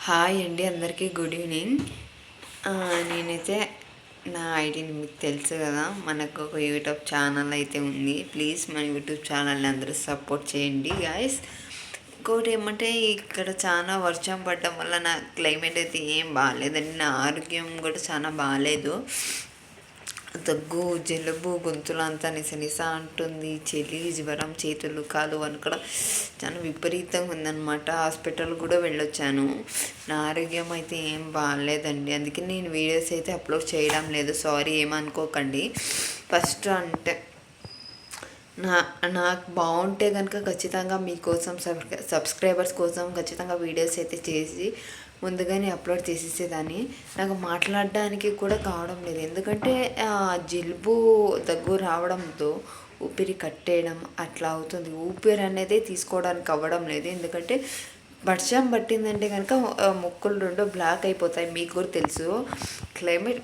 Hi అండి, అందరికీ good evening. నేనైతే నా ఐడిని మీకు తెలుసు కదా, మనకు ఒక యూట్యూబ్ ఛానల్ అయితే ఉంది. ప్లీజ్ మన యూట్యూబ్ ఛానల్ని అందరూ సపోర్ట్ చేయండి గాయస్. ఇంకోటి ఏమంటే, ఇక్కడ చాలా వర్షం పడడం వల్ల నా క్లైమేట్ అయితే ఏం బాగాలేదండి. నా ఆరోగ్యం కూడా చాలా బాగాలేదు. దగ్గు, జలుబు, గొంతులు అంతా నిసనిస అంటుంది. చలి, జ్వరం, చేతులు కాలు వణకడం చాలా విపరీతంగా ఉందన్నమాట. హాస్పిటల్ కూడా వెళ్ళొచ్చాను. నా ఆరోగ్యం అయితే ఏం బాగాలేదండి. అందుకే నేను వీడియోస్ అయితే అప్లోడ్ చేయడం లేదు. సారీ, ఏమనుకోకండి. ఫస్ట్ అంటే నాకు బాగుంటే కనుక ఖచ్చితంగా మీకోసం సబ్స్క్రైబర్స్ కోసం ఖచ్చితంగా వీడియోస్ అయితే చేసి ముందుగానే అప్లోడ్ చేసేసేదాన్ని. నాకు మాట్లాడడానికి కూడా కావడం లేదు. ఎందుకంటే జలుబు, దగ్గు రావడంతో ఊపిరి కట్టేయడం అట్లా అవుతుంది. ఊపిరి అనేది తీసుకోవడానికి అవ్వడం లేదు. ఎందుకంటే వర్షం పట్టిందంటే కనుక ముక్కులు రెండు బ్లాక్ అయిపోతాయి. మీకు కూడా తెలుసు. క్లైమేట్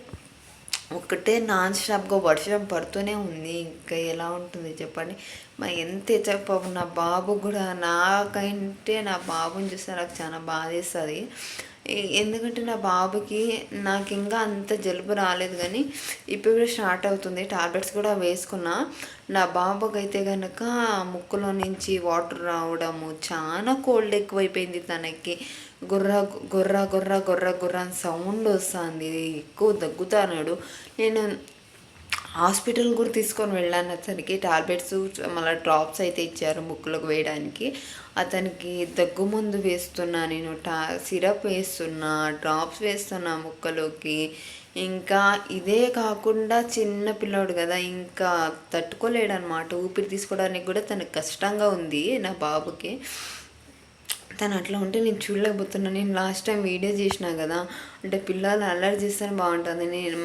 ఒకటే నాన్ స్టాప్గా వర్షం పడుతూనే ఉంది. ఇంకా ఎలా ఉంటుంది చెప్పండి. ఎంత చెప్పవు, నా బాబు కూడా నాకంటే నా బాబుని చూస్తే నాకు చాలా బాధేస్తుంది. ఎందుకంటే నా బాబుకి నాకు ఇంకా అంత జలుబు రాలేదు, కానీ ఇప్పుడు స్టార్ట్ అవుతుంది. టాబ్లెట్స్ కూడా వేసుకున్నా. నా బాబుకి అయితే కనుక ముక్కులో నుంచి వాటర్ రావడము, చాలా కోల్డ్ ఎక్కువైపోయింది. తనకి గుర్ర గుర్ర గుర్ర గుర్ర గుర్ర అని సౌండ్ వస్తుంది. ఎక్కువ దగ్గుతాడు. నేను హాస్పిటల్ కూడా తీసుకొని వెళ్ళాను. అతనికి టాబ్లెట్స్ మళ్ళీ డ్రాప్స్ అయితే ఇచ్చారు ముక్కులకు వేయడానికి. అతనికి దగ్గు మందు వేస్తున్నా, నేను సిరప్ వేస్తున్నా, డ్రాప్స్ వేస్తున్నా ముక్కలోకి. ఇంకా ఇదే కాకుండా చిన్న పిల్లోడు కదా, ఇంకా తట్టుకోలేడనమాట. ఊపిరి తీసుకోవడానికి కూడా తనకు కష్టంగా ఉంది నా బాబుకి. తను అట్లా ఉంటే నేను చూడలేకపోతున్నాను. నేను లాస్ట్ టైం వీడియో చేసినా కదా, అంటే పిల్లలు అల్లరి చేస్తేనే బాగుంటుంది. నేను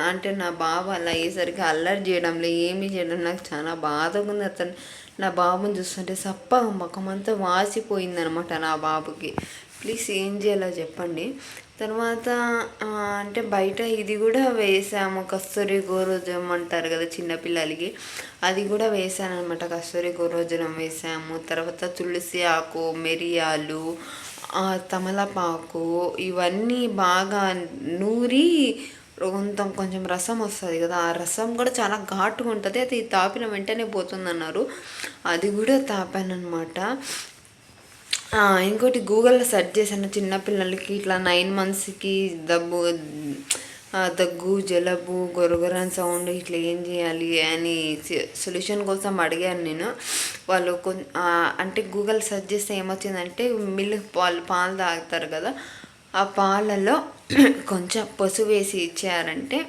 అంటే నా బాబు అలా అయ్యేసరికి అల్లరి చేయడంలో ఏమీ చేయడం నాకు చాలా బాధగా ఉంది. అతను నా బాబుని చూస్తుంటే సప్ప ముఖమంతా వాసిపోయిందనమాట నా బాబుకి. ప్లీజ్ ఏం చేయాలో చెప్పండి. తర్వాత అంటే బయట ఇది కూడా వేసాము, కస్తూరి గోరోజనం అంటారు కదా చిన్నపిల్లలకి, అది కూడా వేసాను అనమాట. కస్తూరి గోరోజనం వేసాము. తర్వాత తులసి ఆకు, మిరియాలు, తమలపాకు ఇవన్నీ బాగా నూరి కొంచెం రసం వస్తుంది కదా, ఆ రసం కూడా చాలా ఘాటుగా ఉంటుంది. అది తాపిన వెంటనే పోతుందన్నారు. అది కూడా తాపాను అనమాట. ఇంకోటి గూగుల్లో సెర్చ్ చేశాను, చిన్నపిల్లలకి ఇట్లా 9 monthsకి దగ్గు, జలుబు, గొరగొరని సౌండ్ ఇట్లా ఏం చేయాలి అని సొల్యూషన్ కోసం అడిగాను నేను. వాళ్ళు అంటే గూగుల్ సెర్చ్ చేస్తే ఏమొచ్చిందంటే, మిల్క్ పాలు తాగుతారు కదా, ఆ పాలలో కొంచెం పసుపు వేసి ఇచ్చారంటే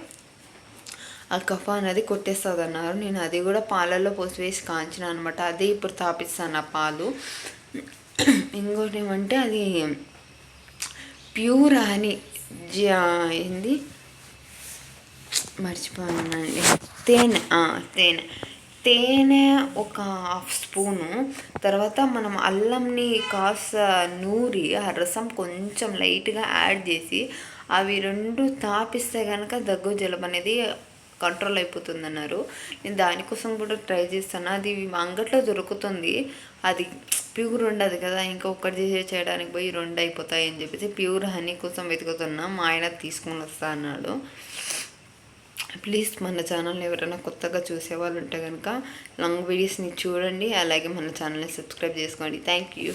ఆ కఫ అనేది కొట్టేస్తుంది అన్నారు. నేను అది కూడా పాలల్లో పసుపు వేసి కాంచిన అనమాట. అదే ఇప్పుడు తాపిస్తాను ఆ పాలు. ఇంకోటి ఏమంటే, అది ప్యూర్ హనీ ఏంది మర్చిపోయానండి, తేనె ఒక 1/2 స్పూను. తర్వాత మనం అల్లంని కాస్త నూరి ఆ రసం కొంచెం లైట్గా యాడ్ చేసి అవి రెండు తాపిస్తే కనుక దగ్గు, జలుబు అనేది కంట్రోల్ అయిపోతుంది అన్నారు. నేను దానికోసం కూడా ట్రై చేస్తాను. అది అంగట్లో దొరుకుతుంది. అది ప్యూర్ ఉండదు కదా, ఇంకొకటి చేయడానికి పోయి 2 అయిపోతాయి అని చెప్పేసి ప్యూర్ హనీ కోసం వెతుకుతున్నా. మా ఆయన తీసుకొని వస్తా అన్నాడు. ప్లీజ్ మన ఛానల్ని ఎవరైనా కొత్తగా చూసేవాళ్ళు ఉంటే కనుక లాంగ్ వీడియోస్ని చూడండి. అలాగే మన ఛానల్ని సబ్స్క్రైబ్ చేసుకోండి. Thank you.